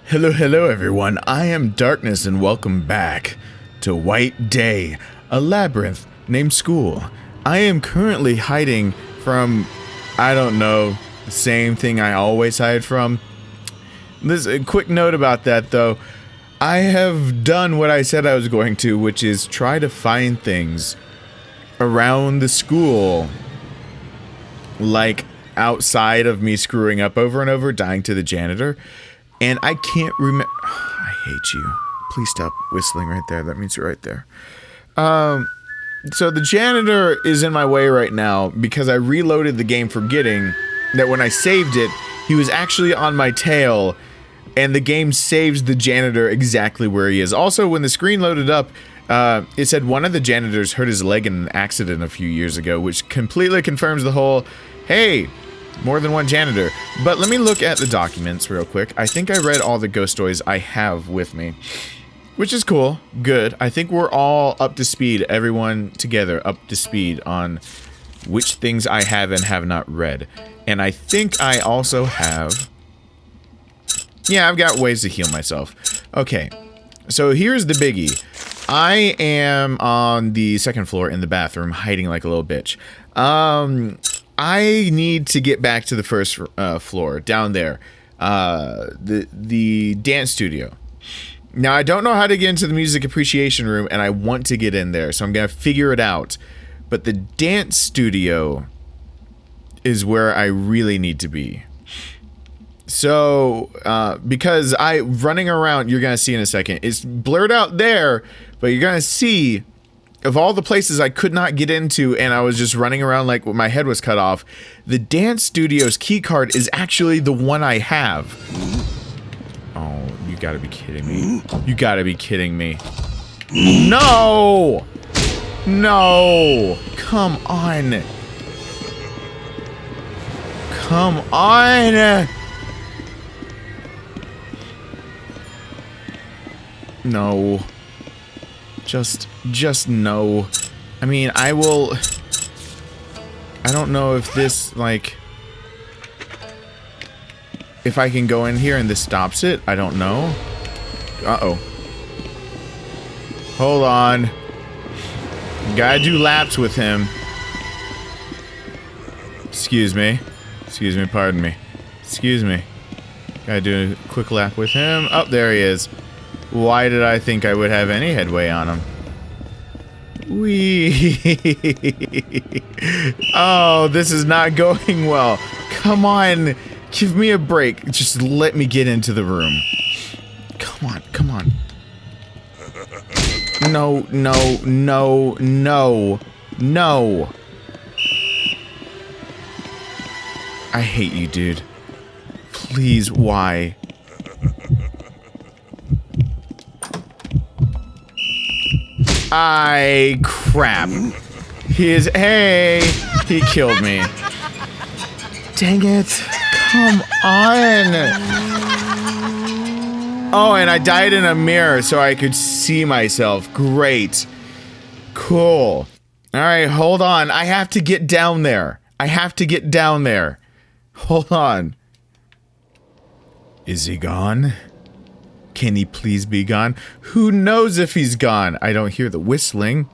Hello everyone, I am Darkness and welcome back to Whiteday, a labyrinth named school. I am currently hiding from, I don't know, the same thing I always hide from. A quick note about that though, I have done what I said I was going to, which is try to find things around the school, like outside of me screwing up over and over, dying to the janitor. And I can't remember. I hate you. Please stop whistling right there. That means you're right there. So the janitor is in my way right now because I reloaded the game forgetting that when I saved it, he was actually on my tail, and the game saves the janitor exactly where he is. Also, when the screen loaded up, it said one of the janitors hurt his leg in an accident a few years ago, which completely confirms the whole, hey, more than one janitor. But let me look at the documents real quick. I think I read all the ghost stories I have with me, which is cool. Good. I think we're all up to speed, everyone together up to speed on which things I have and have not read. And I think I also have... yeah, I've got ways to heal myself. Okay, so here's the biggie. I am on the second floor in the bathroom, hiding like a little bitch. I need to get back to the first floor, down there. The dance studio. Now, I don't know how to get into the music appreciation room, and I want to get in there, so I'm going to figure it out. But the dance studio is where I really need to be. So, because running around, you're going to see in a second, it's blurred out there, but you're going to see... of all the places I could not get into and I was just running around like my head was cut off, the dance studio's keycard is actually the one I have. Oh, you gotta be kidding me. You gotta be kidding me. No! No! Come on. Come on! No. Just no. I mean, I will... I don't know if this, like... if I can go in here and this stops it. I don't know. Uh-oh. Hold on. Gotta do laps with him. Excuse me. Excuse me, pardon me. Excuse me. Gotta do a quick lap with him. Oh, there he is. Why did I think I would have any headway on him? Whee! Oh, this is not going well. Come on, give me a break. Just let me get into the room. Come on, come on. No, no, no, no, no. I hate you, dude. Please, why? Crap. Hey, he killed me. Dang it. Come on. Oh, and I died in a mirror so I could see myself. Great. Cool. Alright, hold on. I have to get down there. I have to get down there. Hold on. Is he gone? Can he please be gone? Who knows if he's gone? I don't hear the whistling.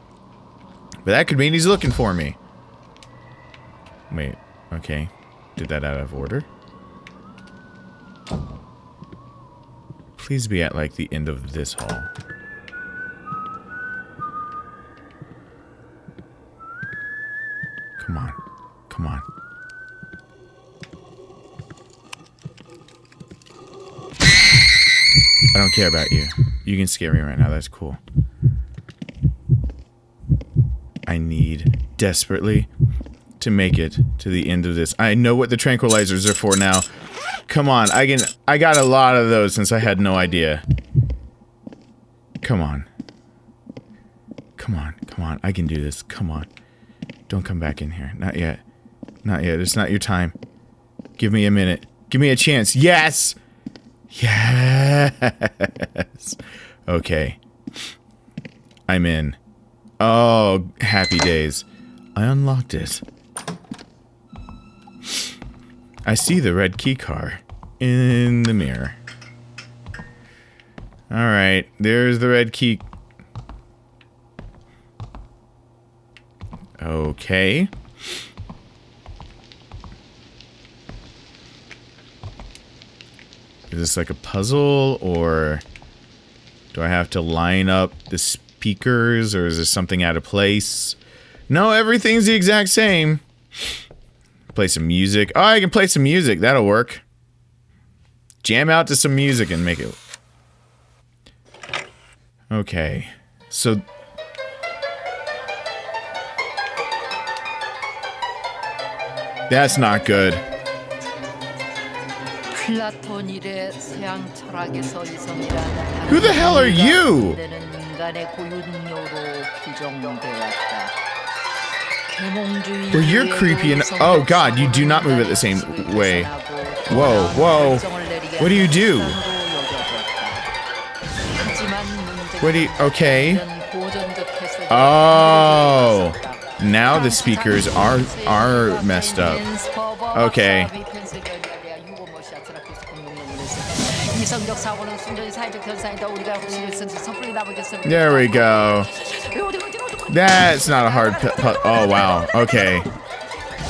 But that could mean he's looking for me. Wait, okay. Did that out of order? Please be at, like, the end of this hall. Come on. Come on. I don't care about you. You can scare me right now, that's cool. I need, desperately, to make it to the end of this. I know what the tranquilizers are for now. Come on, I got a lot of those since I had no idea. Come on. Come on, come on, I can do this, come on. Don't come back in here, not yet. Not yet, it's not your time. Give me a minute. Give me a chance, yes! Yes! Okay. I'm in. Oh, happy days. I unlocked it. I see the red key card in the mirror. Alright, there's the red key. Okay. Is this like a puzzle, or do I have to line up the speakers, or is there something out of place? No, everything's the exact same. Play some music. Oh, I can play some music. That'll work. Jam out to some music and make it... Okay. So... That's not good. Who the hell are you? Well, you're creepy and... Oh god, you do not move it the same way. Whoa, whoa. What do you do? What do you... Okay. Oh. Now the speakers are messed up. Okay. There we go. That's not a hard oh wow. Okay.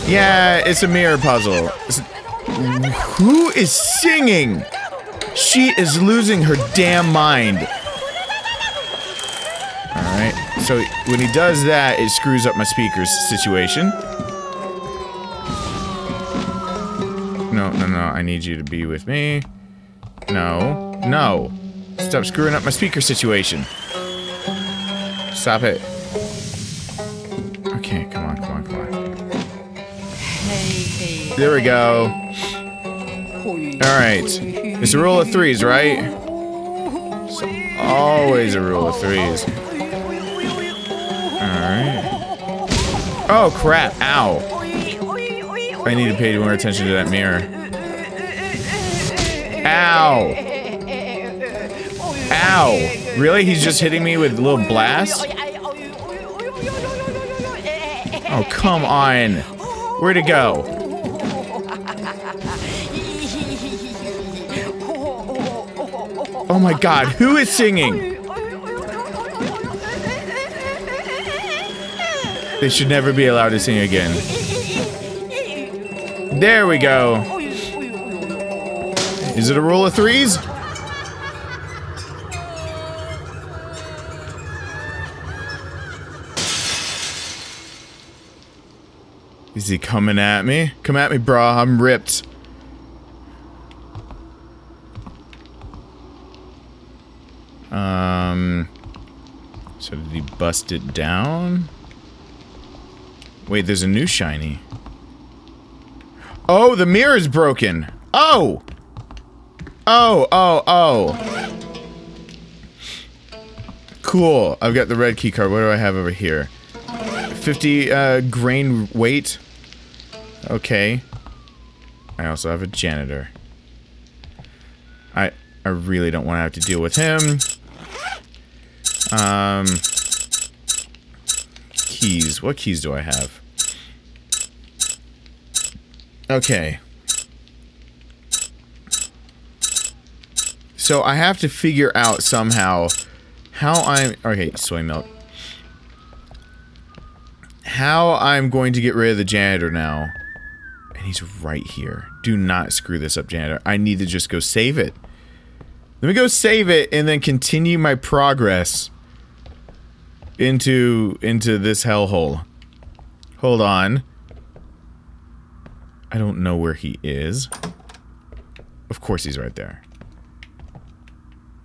Yeah, it's a mirror puzzle. Who is singing? She is losing her damn mind. Alright, so when he does that, it screws up my speakers situation. No, no, no, I need you to be with me. No, no. Stop screwing up my speaker situation. Stop it. Okay, come on, come on, come on. There we go. Alright. It's a rule of threes, right? It's always a rule of threes. Alright. Oh, crap. Ow. I need to pay more attention to that mirror. Ow. Ow. Really? He's just hitting me with little blasts? Oh, come on. Where'd it go? Oh my god, who is singing? They should never be allowed to sing again. There we go. Is it a rule of threes? Is he coming at me? Come at me, brah. I'm ripped. So did he bust it down? Wait, there's a new shiny. Oh, the mirror's broken. Oh! Oh, oh, oh. Cool. I've got the red key card. What do I have over here? 50 grain weight. Okay. I also have a janitor. I really don't want to have to deal with him. Keys. What keys do I have? Okay. So I have to figure out somehow how I'm... Okay, soy milk. How I'm going to get rid of the janitor now. And he's right here. Do not screw this up, janitor. I need to just go save it. Let me go save it and then continue my progress into this hellhole. Hold on. I don't know where he is. Of course he's right there.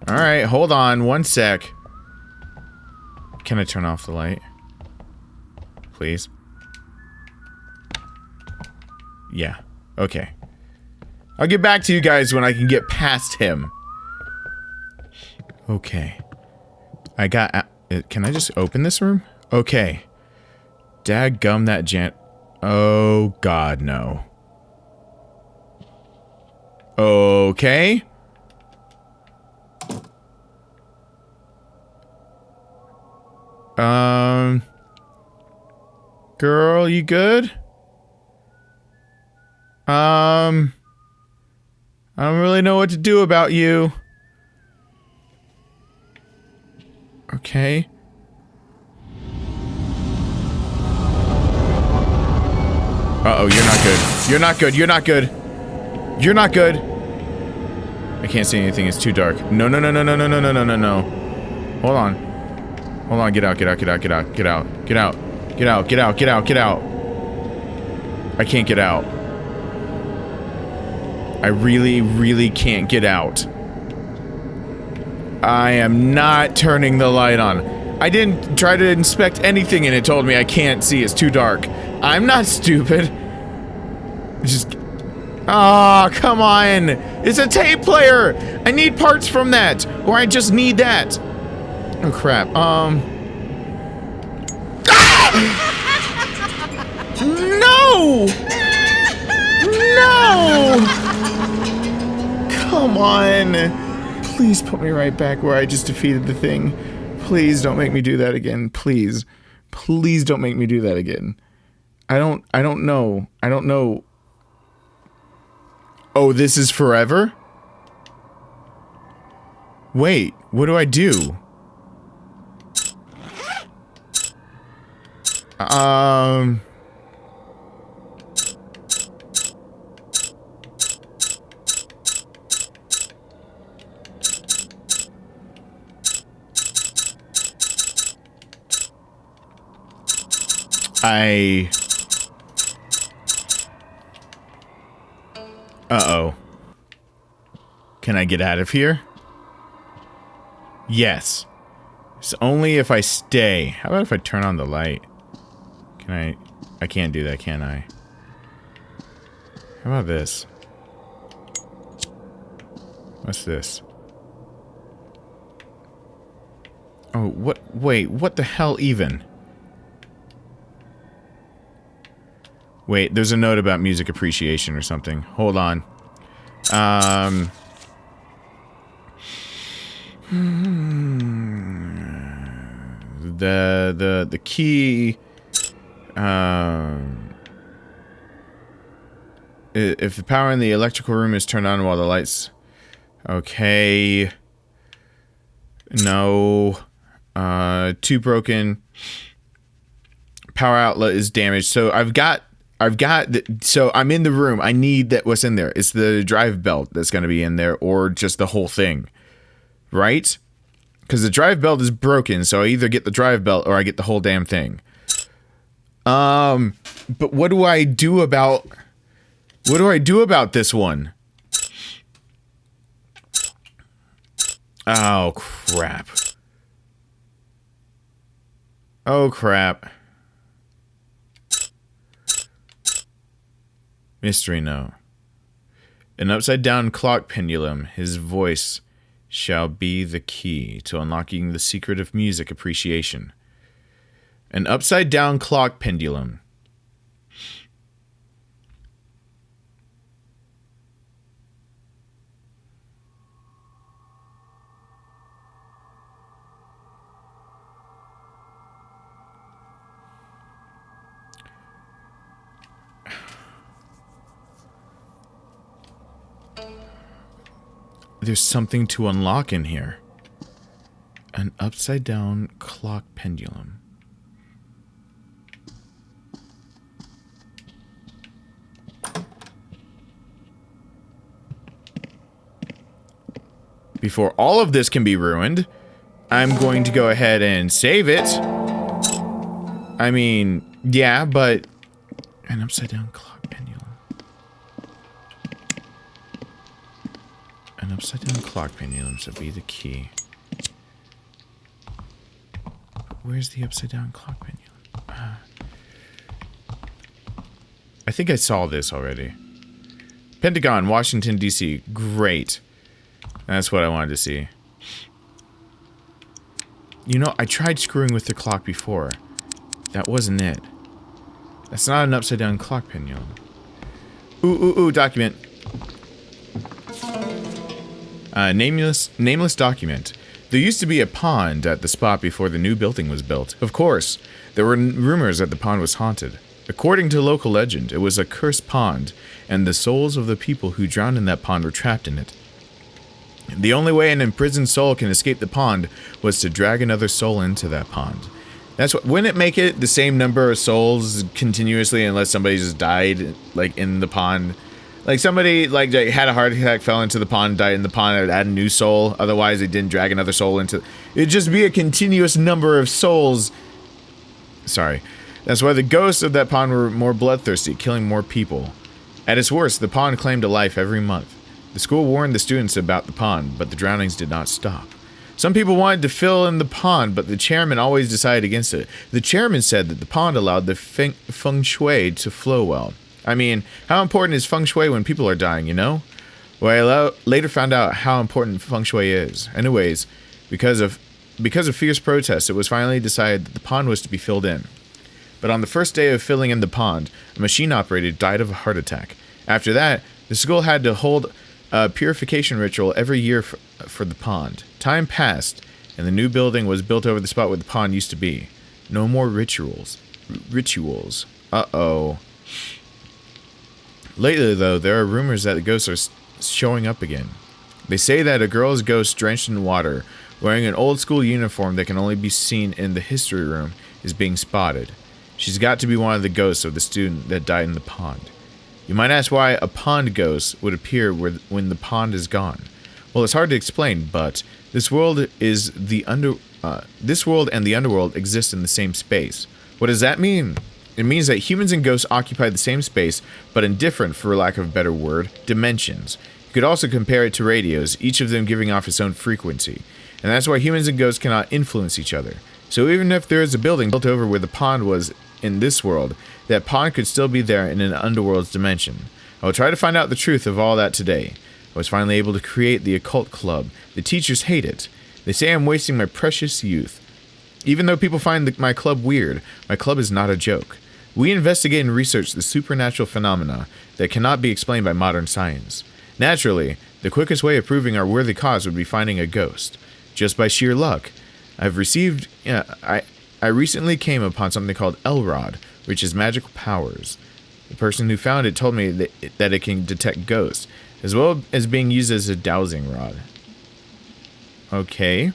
Alright, hold on one sec. Can I turn off the light? Please? Yeah. Okay. I'll get back to you guys when I can get past him. Okay. I got... can I just open this room? Okay. Dadgum that oh, God, no. Okay. Girl, you good? I don't really know what to do about you. Okay. Uh-oh, you're not good. You're not good. You're not good. You're not good. I can't see anything. It's too dark. No, no, no, no, no, no, no, no, no, no, no. Hold on. Hold on. Get out, get out, get out, get out, get out, get out, get out, get out, get out, get out. I can't get out. I really, really can't get out. I am not turning the light on. I didn't try to inspect anything and it told me I can't see. It's too dark. I'm not stupid. Just... Ah, oh, come on. It's a tape player. I need parts from that. Or I just need that. Oh, crap. No! No! Come on. Please put me right back where I just defeated the thing. Please don't make me do that again. Please. Please don't make me do that again. I don't know. I don't know. Oh, this is forever? Wait, what do I do? Uh-oh. Can I get out of here? Yes. It's only if I stay. How about if I turn on the light? Can I can't do that, can I? How about this? What's this? Oh, what? Wait, what the hell even? Wait, there's a note about music appreciation or something. Hold on. The key. If the power in the electrical room is turned on while the lights. Okay. No. Too broken. Power outlet is damaged. So so I'm in the room. I need that. What's in there? It's the drive belt that's going to be in there, or just the whole thing, right? Because the drive belt is broken, so I either get the drive belt or I get the whole damn thing. But what do I do about? What do I do about this one? Oh crap! Oh crap! Mystery note. An upside-down clock pendulum. His voice shall be the key to unlocking the secret of music appreciation. An upside-down clock pendulum. There's something to unlock in here. An upside-down clock pendulum. Before all of this can be ruined, I'm going to go ahead and save it. I mean, yeah, but... An upside-down clock pendulum. An upside-down clock pendulum should be the key. Where's the upside-down clock pendulum? I think I saw this already. Pentagon, Washington, D.C. Great. That's what I wanted to see. You know, I tried screwing with the clock before. That wasn't it. That's not an upside-down clock pendulum. Ooh, document. Nameless document. There used to be a pond at the spot before the new building was built. Of course, there were rumors that the pond was haunted. According to local legend, it was a cursed pond, and the souls of the people who drowned in that pond were trapped in it. The only way an imprisoned soul can escape the pond was to drag another soul into that pond. That's what, wouldn't it make it the same number of souls continuously unless somebody just died, like, in the pond? Like, somebody, like, had a heart attack, fell into the pond, died in the pond, and add a new soul. Otherwise, they didn't drag another soul into... It'd just be a continuous number of souls. Sorry. That's why the ghosts of that pond were more bloodthirsty, killing more people. At its worst, the pond claimed a life every month. The school warned the students about the pond, but the drownings did not stop. Some people wanted to fill in the pond, but the chairman always decided against it. The chairman said that the pond allowed the feng shui to flow well. I mean, how important is feng shui when people are dying, you know? Well, I later found out how important feng shui is. Anyways, because of fierce protests, it was finally decided that the pond was to be filled in. But on the first day of filling in the pond, a machine operator died of a heart attack. After that, the school had to hold a purification ritual every year for the pond. Time passed, and the new building was built over the spot where the pond used to be. No more rituals. Uh-oh. Lately, though, there are rumors that the ghosts are showing up again. They say that a girl's ghost drenched in water, wearing an old school uniform that can only be seen in the history room, is being spotted. She's got to be one of the ghosts of the student that died in the pond. You might ask why a pond ghost would appear when the pond is gone. Well, it's hard to explain, but this world and the underworld exist in the same space. What does that mean? It means that humans and ghosts occupy the same space, but in different, for lack of a better word, dimensions. You could also compare it to radios, each of them giving off its own frequency. And that's why humans and ghosts cannot influence each other. So even if there is a building built over where the pond was in this world, that pond could still be there in an underworld's dimension. I will try to find out the truth of all that today. I was finally able to create the occult club. The teachers hate it. They say I'm wasting my precious youth. Even though people find my club weird, my club is not a joke. We investigate and research the supernatural phenomena that cannot be explained by modern science. Naturally, the quickest way of proving our worthy cause would be finding a ghost. Just by sheer luck. I recently came upon something called Elrod, which is magical powers. The person who found it told me that it can detect ghosts, as well as being used as a dowsing rod. Okay.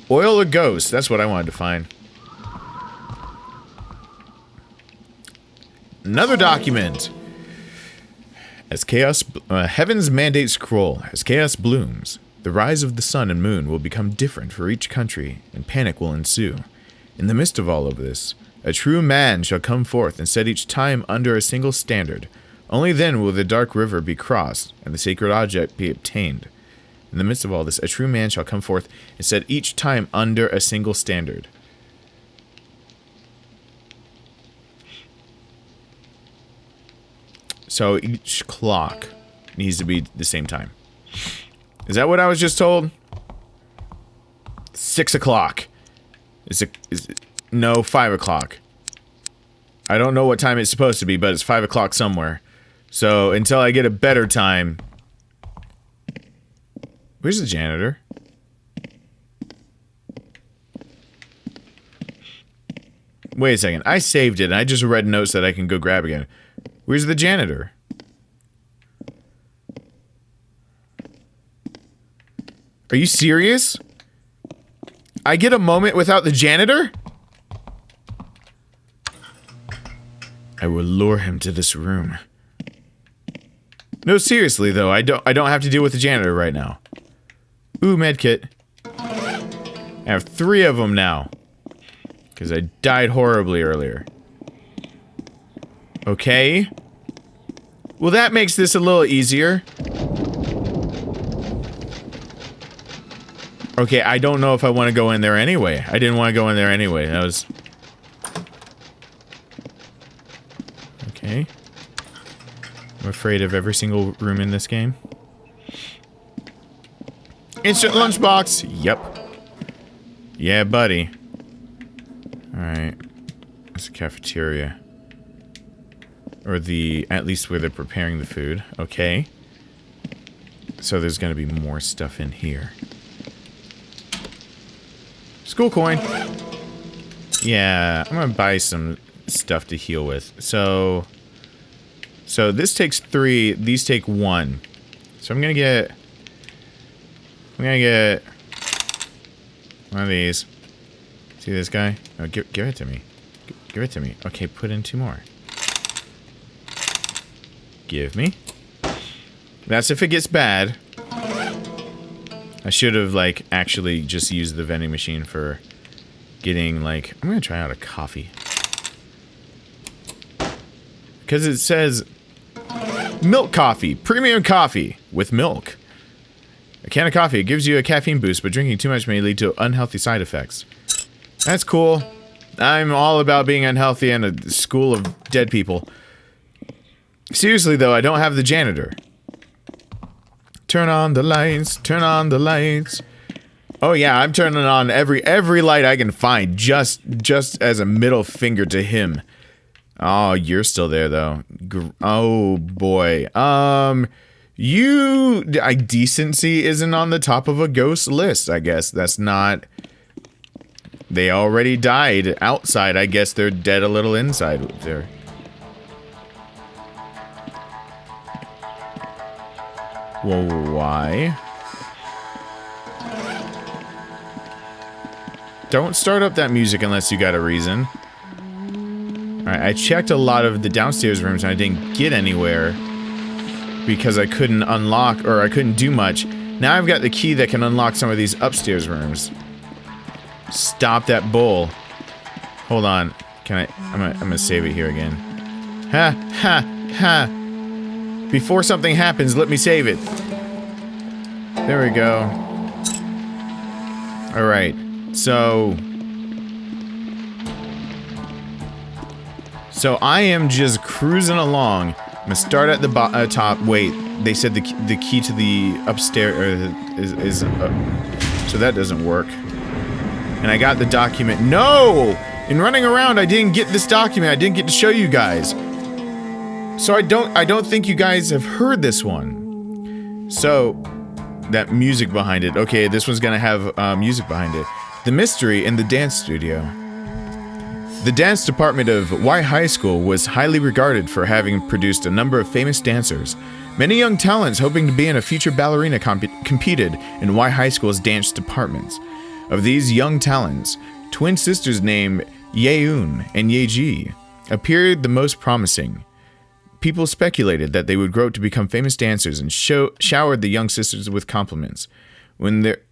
Oil a ghost, that's what I wanted to find. Another document. As chaos, Heaven's Mandate Scroll. As chaos blooms, the rise of the sun and moon will become different for each country, and panic will ensue. In the midst of all of this, a true man shall come forth and set each time under a single standard. Only then will the dark river be crossed, and the sacred object be obtained. In the midst of all this, a true man shall come forth and set each time under a single standard. So each clock needs to be the same time. Is that what I was just told? 6 o'clock. No, 5 o'clock. I don't know what time it's supposed to be, but it's 5 o'clock somewhere. So until I get a better time. Where's the janitor? Wait a second. I saved it and I just read notes that I can go grab again. Where's the janitor? Are you serious? I get a moment without the janitor? I will lure him to this room. No, seriously though, I don't have to deal with the janitor right now. Ooh, medkit. I have 3 of them now. Because I died horribly earlier. Okay. Well, that makes this a little easier. Okay, I don't know if I want to go in there anyway. I didn't want to go in there anyway. That was... Okay. I'm afraid of every single room in this game. Instant lunchbox! Yep. Yeah, buddy. Alright. It's a cafeteria. Or at least where they're preparing the food. Okay. So there's gonna be more stuff in here. School coin! Yeah, I'm gonna buy some stuff to heal with. So this takes 3, these take 1. So I'm gonna get... I'm gonna get one of these. See this guy? Oh, give it to me. Give it to me. Okay, put in 2 more. Give me. That's if it gets bad. I should have, like, actually just used the vending machine for getting, like... I'm gonna try out a coffee. Because it says... milk coffee. Premium coffee. With milk. A can of coffee. It gives you a caffeine boost, but drinking too much may lead to unhealthy side effects. That's cool. I'm all about being unhealthy and a school of dead people. Seriously, though, I don't have the janitor. Turn on the lights. Turn on the lights. Oh yeah, I'm turning on every light I can find, just as a middle finger to him. Oh, you're still there though. Oh boy. Decency isn't on the top of a ghost list. I guess that's not. They already died outside. I guess they're dead a little inside there. Well, why? Don't start up that music unless you got a reason. Alright, I checked a lot of the downstairs rooms and I didn't get anywhere because I couldn't unlock, or I couldn't do much. Now I've got the key that can unlock some of these upstairs rooms. Stop that bull. Hold on. I'm gonna save it here again. Ha, ha, ha. Before something happens, let me save it. There we go. Alright, so I am just cruising along. I'm gonna start at the top. Wait, they said the key to the upstairs is so that doesn't work. And I got the document. No! In running around, I didn't get this document. I didn't get to show you guys. So I don't think you guys have heard this one. So, that music behind it. Okay, this one's gonna have music behind it. The mystery in the dance studio. The dance department of Y High School was highly regarded for having produced a number of famous dancers. Many young talents hoping to be in a future ballerina competed in Y High School's dance departments. Of these young talents, twin sisters named Yeun and Yeji appeared the most promising. People speculated that they would grow up to become famous dancers and showered the young sisters with compliments. It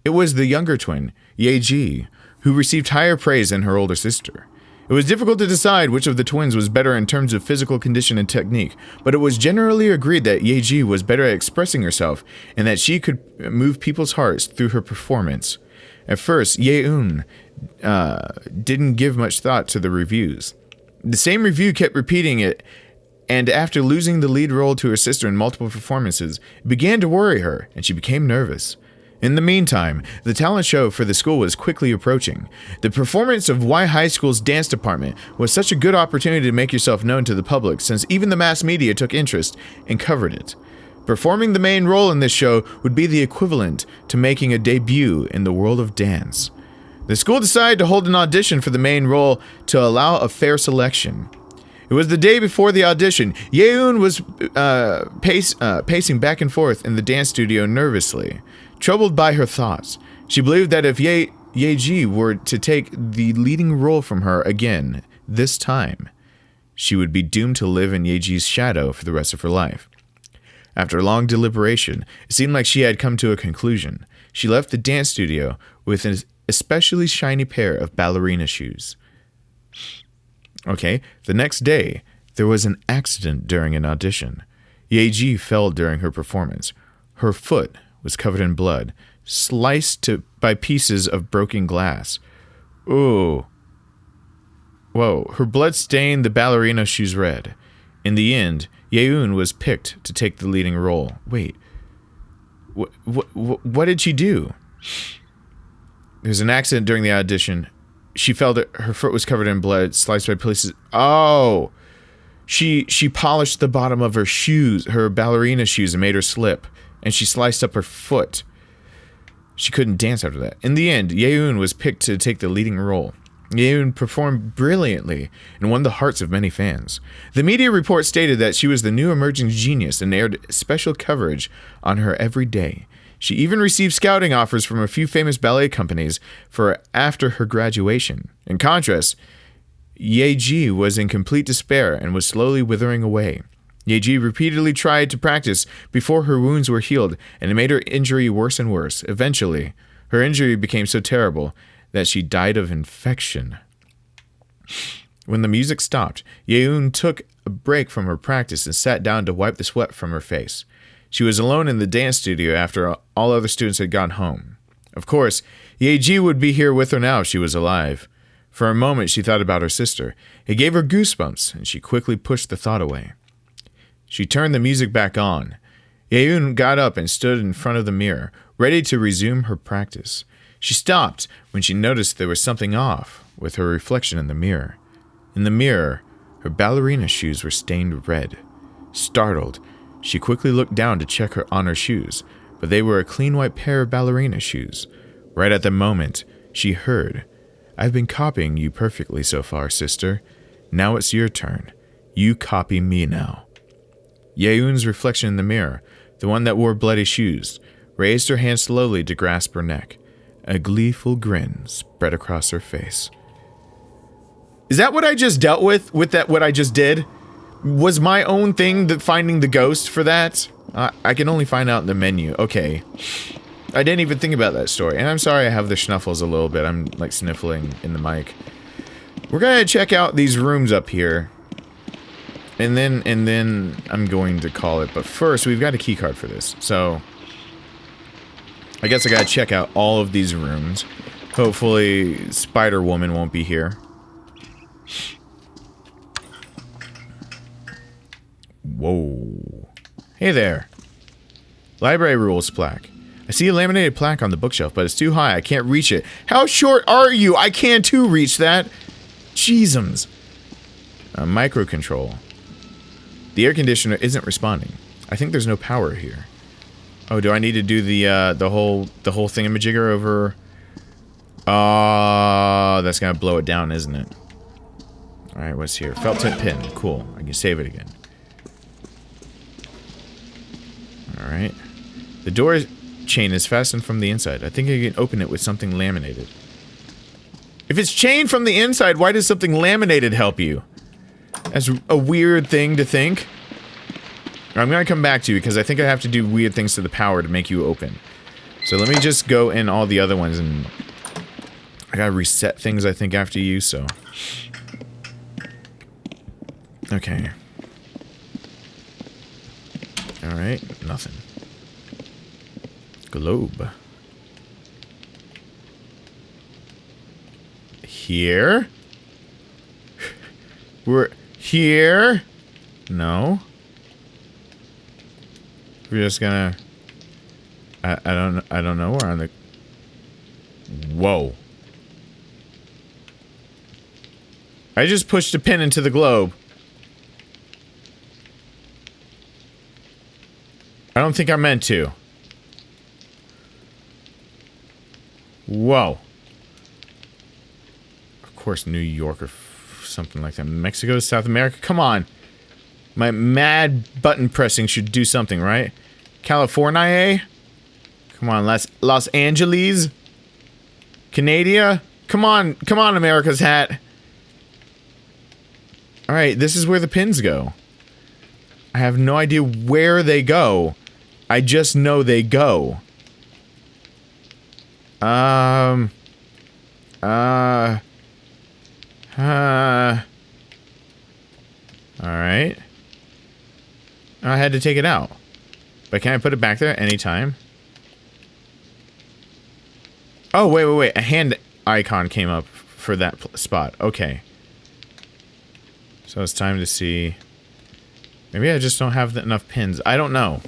was the younger twin, Yeji, who received higher praise than her older sister. It was difficult to decide which of the twins was better in terms of physical condition and technique, but it was generally agreed that Yeji was better at expressing herself and that she could move people's hearts through her performance. At first, Yeun didn't give much thought to the reviews. The same review kept repeating it, and after losing the lead role to her sister in multiple performances, it began to worry her, and she became nervous. In the meantime, the talent show for the school was quickly approaching. The performance of Y High School's dance department was such a good opportunity to make yourself known to the public, since even the mass media took interest and covered it. Performing the main role in this show would be the equivalent to making a debut in the world of dance. The school decided to hold an audition for the main role to allow a fair selection. It was the day before the audition. Yeun was pacing back and forth in the dance studio nervously, troubled by her thoughts. She believed that if Yeji were to take the leading role from her again, this time, she would be doomed to live in Yeji's shadow for the rest of her life. After long deliberation, it seemed like she had come to a conclusion. She left the dance studio with an especially shiny pair of ballerina shoes. Okay, the next day, there was an accident during an audition. Yeji fell during her performance. Her foot was covered in blood, sliced by pieces of broken glass. Ooh. Whoa, her blood stained the ballerina shoes red. In the end, Yeun was picked to take the leading role. Wait, what did she do? There was an accident during the audition. She fell. Her foot was covered in blood, sliced by pieces. Oh, she polished the bottom of her shoes, her ballerina shoes, and made her slip. And she sliced up her foot. She couldn't dance after that. In the end, Yeun was picked to take the leading role. Yeun performed brilliantly and won the hearts of many fans. The media report stated that she was the new emerging genius and aired special coverage on her every day. She even received scouting offers from a few famous ballet companies for after her graduation. In contrast, Yeji was in complete despair and was slowly withering away. Yeji repeatedly tried to practice before her wounds were healed, and it made her injury worse and worse. Eventually, her injury became so terrible that she died of infection. When the music stopped, Yeun took a break from her practice and sat down to wipe the sweat from her face. She was alone in the dance studio after all other students had gone home. Of course, Yeji would be here with her now if she was alive. For a moment, she thought about her sister. It gave her goosebumps, and she quickly pushed the thought away. She turned the music back on. Yeun got up and stood in front of the mirror, ready to resume her practice. She stopped when she noticed there was something off with her reflection in the mirror. In the mirror, her ballerina shoes were stained red. Startled, she quickly looked down to check on her shoes, but they were a clean white pair of ballerina shoes. Right at the moment, she heard, "I've been copying you perfectly so far, sister. Now it's your turn. You copy me now." Yeun's reflection in the mirror, the one that wore bloody shoes, raised her hand slowly to grasp her neck. A gleeful grin spread across her face. Is that what I just dealt with that what I just did? Was my own thing that finding the ghost for that? I can only find out in the menu. Okay. I didn't even think about that story. And I'm sorry I have the snuffles a little bit. I'm like sniffling in the mic. We're gonna check out these rooms up here. And then I'm going to call it. But first, we've got a key card for this. So I guess I gotta check out all of these rooms. Hopefully Spider-Woman won't be here. Whoa. Hey there. Library rules plaque. I see a laminated plaque on the bookshelf, but it's too high. I can't reach it. How short are you? I can too reach that. Jeezums. A microcontrol. The air conditioner isn't responding. I think there's no power here. Oh, do I need to do the whole thingamajigger over? That's gonna blow it down, isn't it? All right, what's here? Felt tip pin. Cool. I can save it again. All right. The door chain is fastened from the inside. I think I can open it with something laminated. If it's chained from the inside, why does something laminated help you? That's a weird thing to think. I'm gonna come back to you because I think I have to do weird things to the power to make you open. So let me just go in all the other ones and I gotta reset things I think after you, so. Okay. Alright, nothing. Globe. Here? We're here? No. We're just gonna... I don't know. We're on the... Whoa. I just pushed a pin into the globe. I don't think I meant to. Whoa. Of course, New York or something like that. Mexico, South America? Come on. My mad button pressing should do something, right? California? Come on, Los Angeles? Canada? Come on, America's hat. Alright, this is where the pins go. I have no idea where they go. I just know they go. Alright. I had to take it out. But can I put it back there anytime? Oh, wait. A hand icon came up for that spot. Okay. So it's time to see... Maybe I just don't have enough pins. I don't know.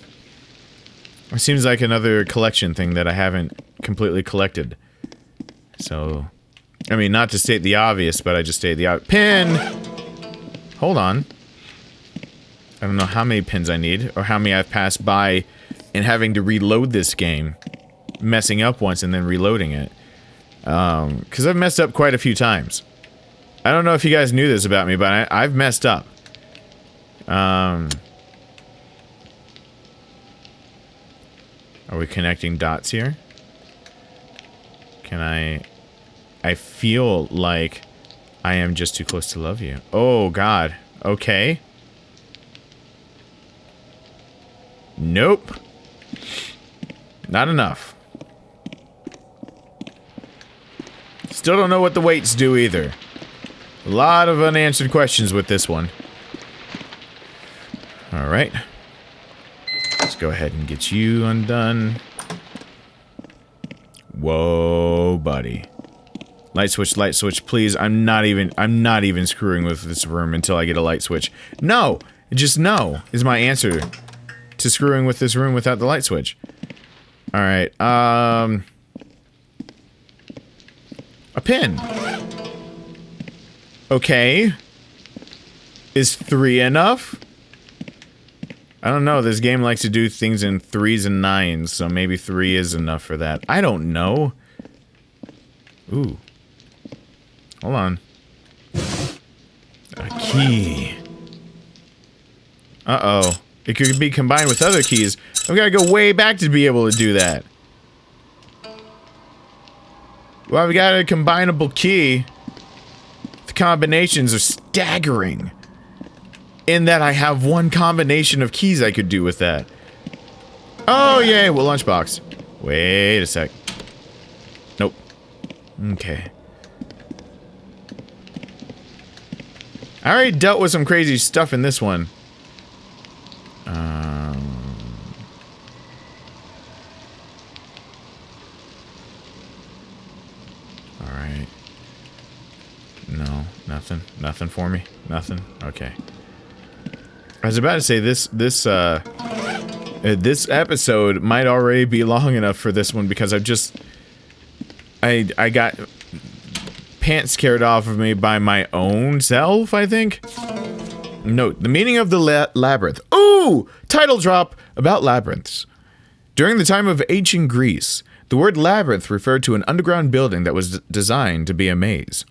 It seems like another collection thing that I haven't completely collected. So... I mean, not to state the obvious, but I just state the obvious. Pin! Hold on. I don't know how many pins I need, or how many I've passed by in having to reload this game. Messing up once and then reloading it. Because I've messed up quite a few times. I don't know if you guys knew this about me, but I've messed up. Are we connecting dots here? Can I feel like I am just too close to love you. Oh, God. Okay. Nope. Not enough. Still don't know what the weights do either. A lot of unanswered questions with this one. Alright. Let's go ahead and get you undone. Whoa, buddy. Light switch, please. I'm not even screwing with this room until I get a light switch. No! Just no is my answer to screwing with this room without the light switch. Alright, a pin. Okay. Is 3 enough? I don't know, this game likes to do things in 3s and 9s, so maybe 3 is enough for that. I don't know. Ooh. Hold on. A key. Uh-oh. It could be combined with other keys. I've got to go way back to be able to do that. Well, we got a combinable key. The combinations are staggering. In that I have one combination of keys I could do with that. Oh, yay. Well, lunchbox. Wait a sec. Nope. Okay. I already dealt with some crazy stuff in this one. Alright. No, nothing. Nothing for me. Nothing. Okay. I was about to say this episode might already be long enough for this one because I got pants scared off of me by my own self, I think. Note, the meaning of the labyrinth. Ooh! Title drop about labyrinths. During the time of ancient Greece, the word labyrinth referred to an underground building that was designed to be a maze.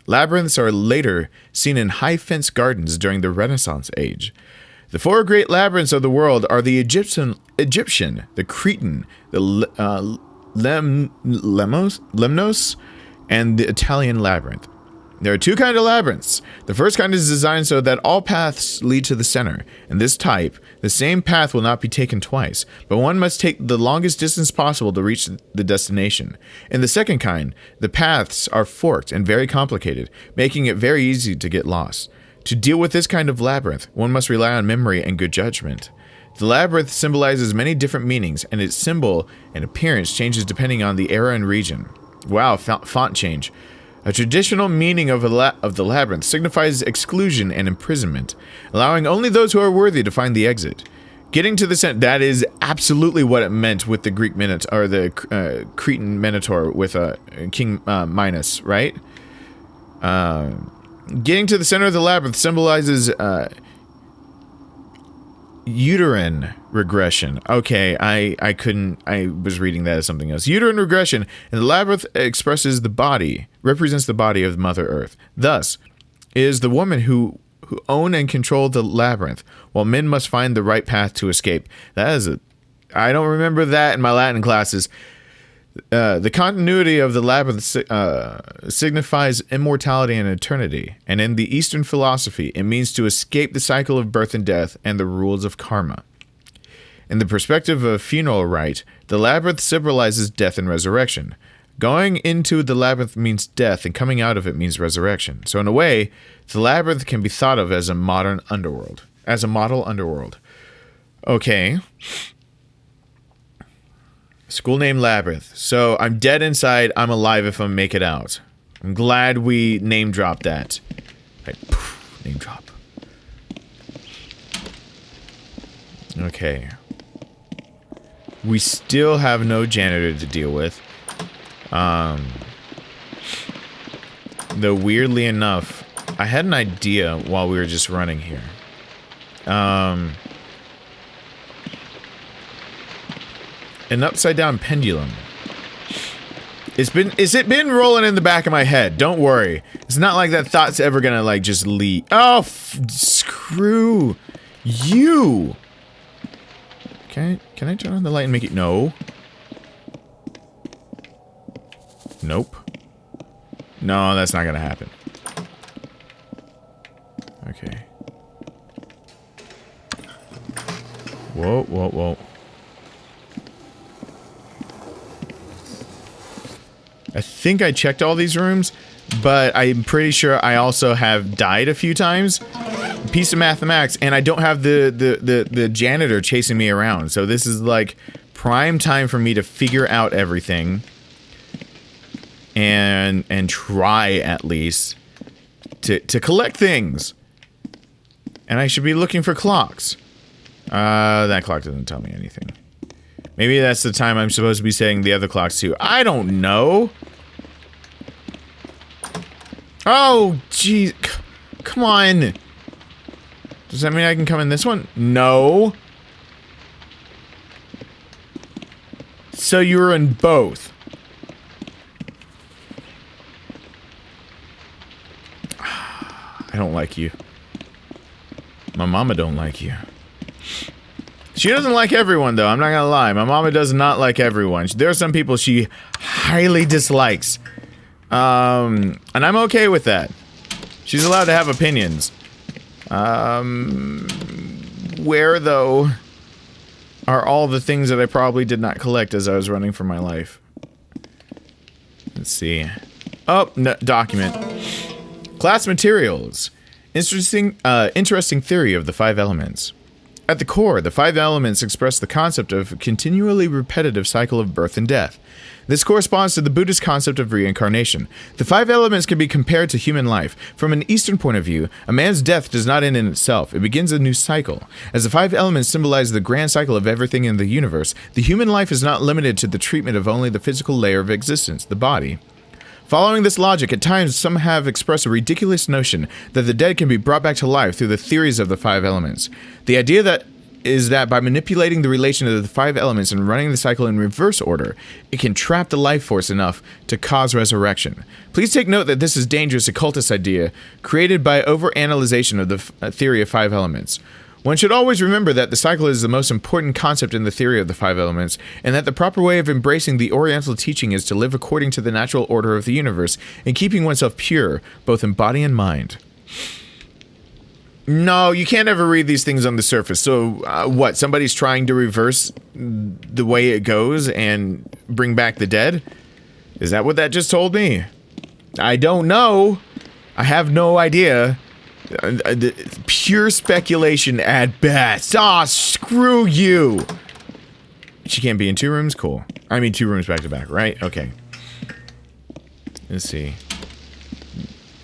Labyrinths are later seen in high-fenced gardens during the Renaissance age. The 4 great labyrinths of the world are the Egyptian, the Cretan, the Lemnos, and the Italian labyrinth. There are 2 kinds of labyrinths. The first kind is designed so that all paths lead to the center. In this type, the same path will not be taken twice, but one must take the longest distance possible to reach the destination. In the second kind, the paths are forked and very complicated, making it very easy to get lost. To deal with this kind of labyrinth, one must rely on memory and good judgment. The labyrinth symbolizes many different meanings, and its symbol and appearance changes depending on the era and region. Wow, font change. A traditional meaning of the labyrinth signifies exclusion and imprisonment, allowing only those who are worthy to find the exit. Getting to the center, that is absolutely what it meant with the Greek Minotaur, or the Cretan Minotaur with King Minos, right? Getting to the center of the labyrinth symbolizes uterine regression. Okay, I was reading that as something else. Uterine regression, and the labyrinth represents the body of Mother Earth. Thus, it is the woman who own and control the labyrinth, while men must find the right path to escape. That is I don't remember that in my Latin classes. The continuity of the labyrinth signifies immortality and eternity, and in the Eastern philosophy, it means to escape the cycle of birth and death and the rules of karma. In the perspective of funeral rite, the labyrinth symbolizes death and resurrection. Going into the labyrinth means death, and coming out of it means resurrection. So in a way, the labyrinth can be thought of as a model underworld. Okay. School name Labyrinth. So I'm dead inside, I'm alive if I make it out. I'm glad we name dropped that. Right, poof, name drop. Okay. We still have no janitor to deal with. Though weirdly enough, I had an idea while we were just running here. An upside down pendulum. Is it been rolling in the back of my head? Don't worry. It's not like that thought's ever gonna like just leave. Oh, screw you. Can I turn on the light and make it... No. Nope. No, that's not gonna happen. Okay. Whoa, whoa, whoa. I think I checked all these rooms, but I'm pretty sure I also have died a few times. Piece of mathematics, and I don't have the janitor chasing me around. So this is like prime time for me to figure out everything. And try at least to collect things. And I should be looking for clocks. That clock doesn't tell me anything. Maybe that's the time I'm supposed to be setting the other clocks too. I don't know. Oh, jeez. Come on. Does that mean I can come in this one? No. So you were in both. I don't like you. My mama don't like you. She doesn't like everyone, though. I'm not gonna lie. My mama does not like everyone. There are some people she highly dislikes. And I'm okay with that. She's allowed to have opinions. Where, though, are all the things that I probably did not collect as I was running for my life? Let's see. Oh, no, document. Class materials. Interesting theory of the 5 elements. At the core, the 5 elements express the concept of a continually repetitive cycle of birth and death. This corresponds to the Buddhist concept of reincarnation. The 5 elements can be compared to human life. From an Eastern point of view, a man's death does not end in itself. It begins a new cycle. As the 5 elements symbolize the grand cycle of everything in the universe, the human life is not limited to the treatment of only the physical layer of existence, the body. Following this logic, at times some have expressed a ridiculous notion that the dead can be brought back to life through the theories of the 5 elements. The idea is that by manipulating the relation of the 5 elements and running the cycle in reverse order, it can trap the life force enough to cause resurrection. Please take note that this is a dangerous occultist idea created by overanalyzation of the theory of 5 elements. One should always remember that the cycle is the most important concept in the theory of the 5 elements, and that the proper way of embracing the Oriental teaching is to live according to the natural order of the universe, and keeping oneself pure, both in body and mind. No, you can't ever read these things on the surface. So, what? Somebody's trying to reverse the way it goes and bring back the dead? Is that what that just told me? I don't know. I have no idea. Pure speculation at best. Ah, screw you. She can't be in 2 rooms? Cool. I mean 2 rooms back to back, right? Okay. Let's see.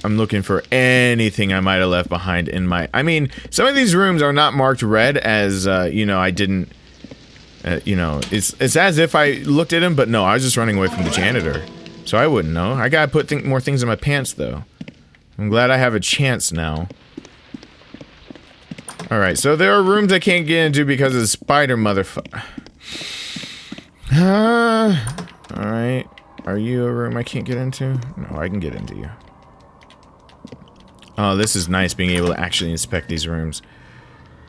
I'm looking for anything I might have left behind in my... I mean, some of these rooms are not marked red as, you know, I didn't... you know, it's as if I looked at them, but no, I was just running away from the janitor. So I wouldn't know. I gotta put more things in my pants, though. I'm glad I have a chance now. Alright, so there are rooms I can't get into because of the spider motherfucker. Alright. Are you a room I can't get into? No, I can get into you. Oh, this is nice being able to actually inspect these rooms.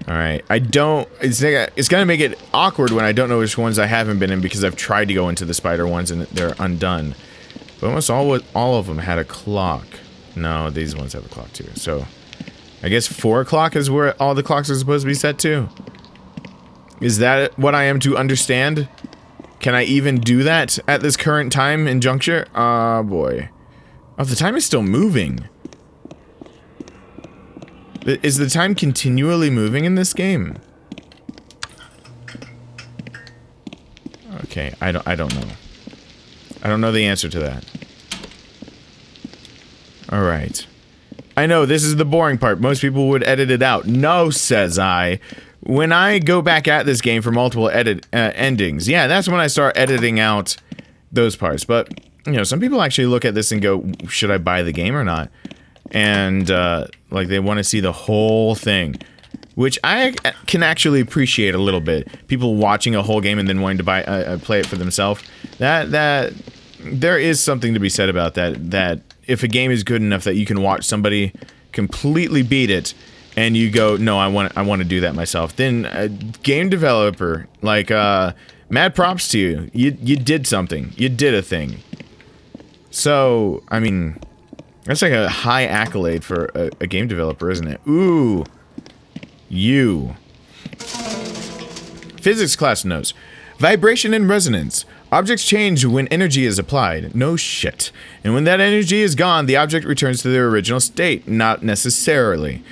Alright, I don't... It's gonna make it awkward when I don't know which ones I haven't been in because I've tried to go into the spider ones and they're undone. But almost all of them had a clock. No, these ones have a clock too. So, I guess 4 o'clock is where all the clocks are supposed to be set to. Is that what I am to understand? Can I even do that at this current time in juncture? Oh boy. Oh, the time is still moving. Is the time continually moving in this game? Okay, I don't know. I don't know the answer to that. Alright. I know, this is the boring part. Most people would edit it out. No, says I. When I go back at this game for multiple endings, yeah, that's when I start editing out those parts. But, you know, some people actually look at this and go, should I buy the game or not? And, like, they want to see the whole thing. Which I can actually appreciate a little bit. People watching a whole game and then wanting to play it for themselves. There is something to be said about that. That if a game is good enough that you can watch somebody completely beat it and you go, no, I want to do that myself, then a game developer, like, mad props to you. You did something. You did a thing. So, I mean, that's like a high accolade for a game developer, isn't it? Ooh. You. Physics class notes. Vibration and resonance. Objects change when energy is applied. No shit. And when that energy is gone, the object returns to their original state. Not necessarily.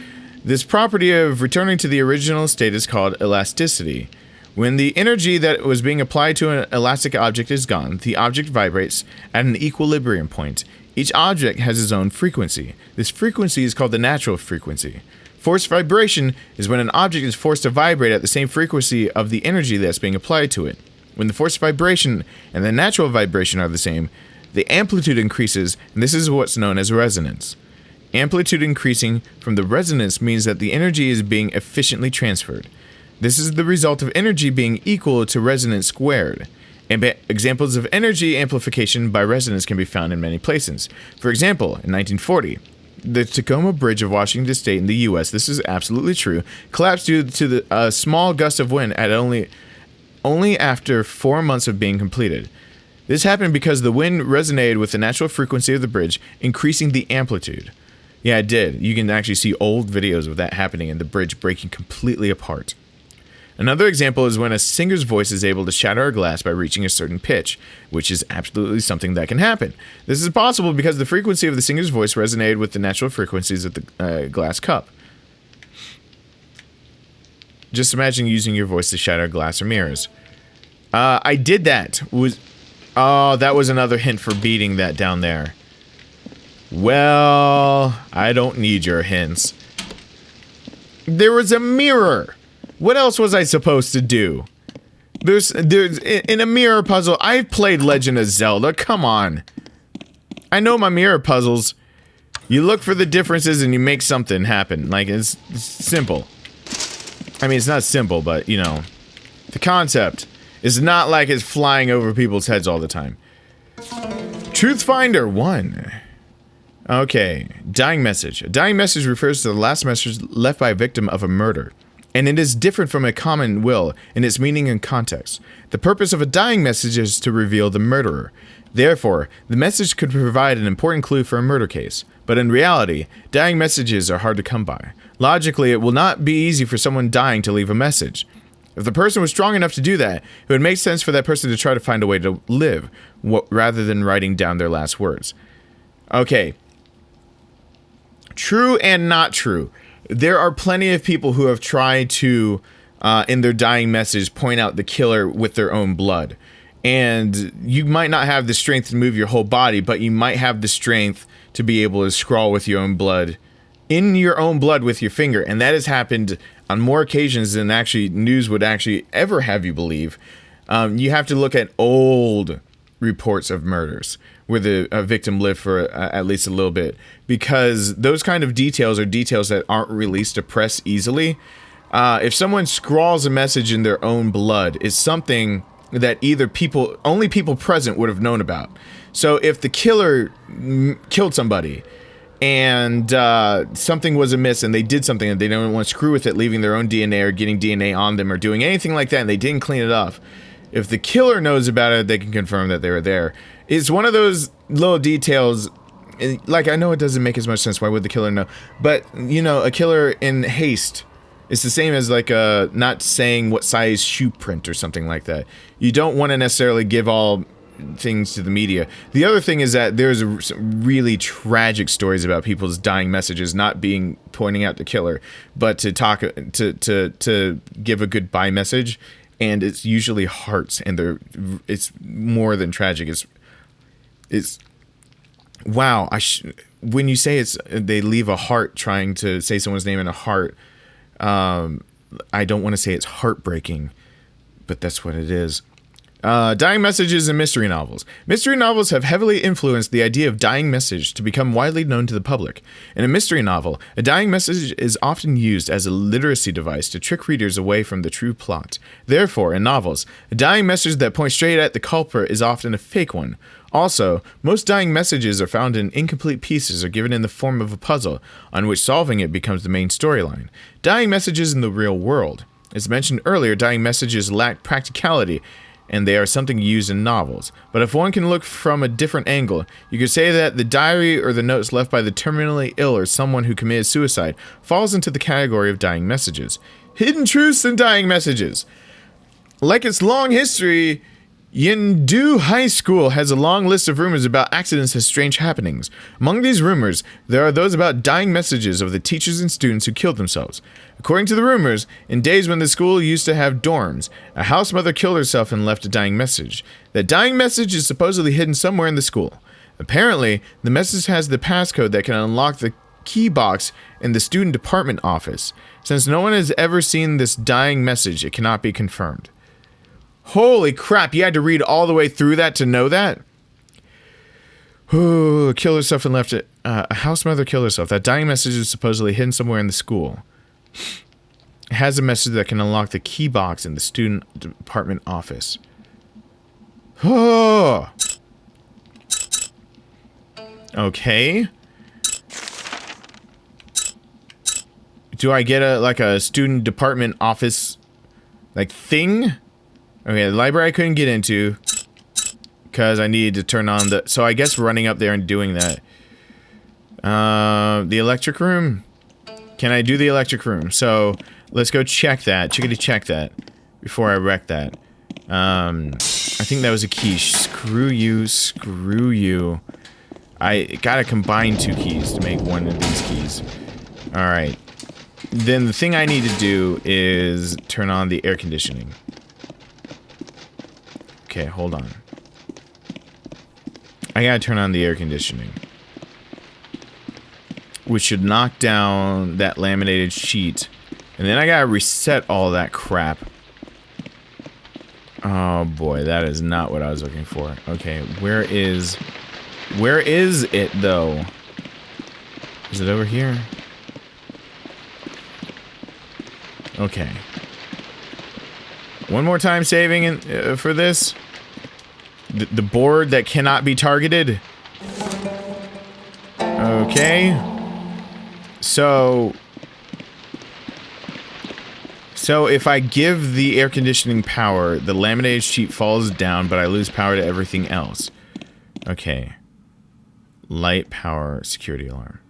This property of returning to the original state is called elasticity. When the energy that was being applied to an elastic object is gone, the object vibrates at an equilibrium point. Each object has its own frequency. This frequency is called the natural frequency. Forced vibration is when an object is forced to vibrate at the same frequency of the energy that's being applied to it. When the forced vibration and the natural vibration are the same, the amplitude increases, and this is what's known as resonance. Amplitude increasing from the resonance means that the energy is being efficiently transferred. This is the result of energy being equal to resonance squared. Examples of energy amplification by resonance can be found in many places. For example, in 1940, the Tacoma Bridge of Washington State in the U.S., this is absolutely true, collapsed due to a small gust of wind at only after 4 months of being completed. This happened because the wind resonated with the natural frequency of the bridge, increasing the amplitude. Yeah, it did. You can actually see old videos of that happening and the bridge breaking completely apart. Another example is when a singer's voice is able to shatter a glass by reaching a certain pitch, which is absolutely something that can happen. This is possible because the frequency of the singer's voice resonated with the natural frequencies of the glass cup. Just imagine using your voice to shatter glass or mirrors. I did that. Oh, that was another hint for beating that down there. Well, I don't need your hints. There was a mirror. What else was I supposed to do? There's in a mirror puzzle. I've played Legend of Zelda. Come on. I know my mirror puzzles. You look for the differences and you make something happen. Like, it's simple. I mean, it's not simple, but, you know, the concept is not like it's flying over people's heads all the time. Truth Finder 1. Okay, dying message. A dying message refers to the last message left by a victim of a murder, and it is different from a common will in its meaning and context. The purpose of a dying message is to reveal the murderer. Therefore, the message could provide an important clue for a murder case. But in reality, dying messages are hard to come by. Logically, it will not be easy for someone dying to leave a message. If the person was strong enough to do that, it would make sense for that person to try to find a way to live, rather than writing down their last words. Okay. True and not true. There are plenty of people who have tried to, in their dying message, point out the killer with their own blood. And you might not have the strength to move your whole body, but you might have the strength to be able to scrawl with your own blood, in your own blood with your finger. And that has happened on more occasions than actually news would actually ever have you believe. You have to look at old reports of murders where the victim lived for at least a little bit, because those kind of details are details that aren't released to press easily. If someone scrawls a message in their own blood, it's something that either only people present would have known about. So if the killer killed somebody and something was amiss and they did something and they don't want to screw with it, leaving their own DNA or getting DNA on them or doing anything like that, and they didn't clean it up, if the killer knows about it, they can confirm that they were there. It's one of those little details, like, I know it doesn't make as much sense, why would the killer know? But, you know, a killer in haste, it's the same as, like, not saying what size shoe print or something like that. You don't want to necessarily give all things to the media. The other thing is that there's some really tragic stories about people's dying messages not being pointing out the killer, but to talk, to give a goodbye message, and it's usually hearts, and it's more than tragic. It's wow. When you say they leave a heart trying to say someone's name in a heart, I don't want to say it's heartbreaking, but that's what it is. Dying messages and mystery novels. Mystery novels have heavily influenced the idea of dying message to become widely known to the public. In a mystery novel, a dying message is often used as a literacy device to trick readers away from the true plot. Therefore, in novels, a dying message that points straight at the culprit is often a fake one. Also, most dying messages are found in incomplete pieces or given in the form of a puzzle, on which solving it becomes the main storyline. Dying messages in the real world. As mentioned earlier, dying messages lack practicality, and they are something used in novels. But if one can look from a different angle, you could say that the diary or the notes left by the terminally ill or someone who committed suicide falls into the category of dying messages. Hidden truths and dying messages. Like its long history, Yindu High School has a long list of rumors about accidents and strange happenings. Among these rumors, there are those about dying messages of the teachers and students who killed themselves. According to the rumors, in days when the school used to have dorms, a house mother killed herself and left a dying message. That dying message is supposedly hidden somewhere in the school. Apparently, the message has the passcode that can unlock the key box in the student department office. Since no one has ever seen this dying message, it cannot be confirmed. Holy crap, you had to read all the way through that to know that? Ooh, killed herself and left it. A house mother killed herself. That dying message is supposedly hidden somewhere in the school. It has a message that can unlock the key box in the student department office. Oh. Okay. Do I get a student department office thing? Okay, the library I couldn't get into because I needed to turn on the... So I guess running up there and doing that. The electric room? Can I do the electric room? So let's go check that. Chickadee check that before I wreck that. I think that was a key. Screw you, screw you. I gotta combine two keys to make one of these keys. Alright. Then the thing I need to do is turn on the air conditioning. Okay, hold on. I gotta turn on the air conditioning. Which should knock down that laminated sheet. And then I gotta reset all that crap. Oh boy, that is not what I was looking for. Okay, where is it though? Is it over here? Okay. One more time saving for this. The board that cannot be targeted. Okay. So if I give the air conditioning power, the laminated sheet falls down, but I lose power to everything else. Okay. Light, power, security alarm.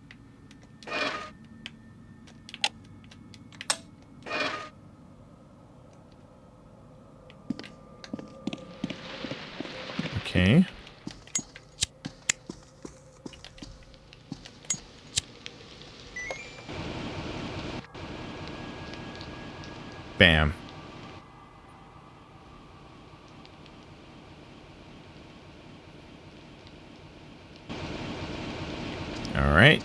Okay. Bam. All right.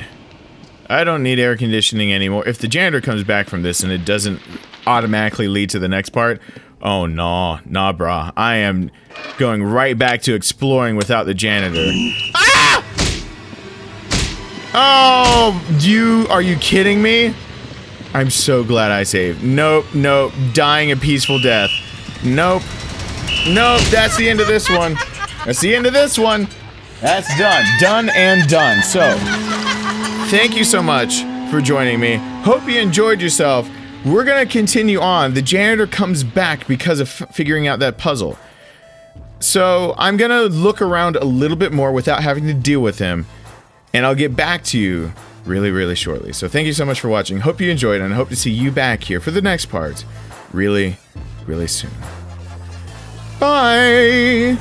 I don't need air conditioning anymore. If the janitor comes back from this and it doesn't automatically lead to the next part, oh no, nah brah. I am going right back to exploring without the janitor. Ah! Oh, are you kidding me? I'm so glad I saved. Nope, nope, dying a peaceful death. Nope. Nope, that's the end of this one. That's the end of this one. That's done. Done and done. So, thank you so much for joining me. Hope you enjoyed yourself. We're gonna continue on. The janitor comes back because of figuring out that puzzle. So, I'm gonna look around a little bit more without having to deal with him. And I'll get back to you really, really shortly. So thank you so much for watching. Hope you enjoyed, and I hope to see you back here for the next part really, really soon. Bye!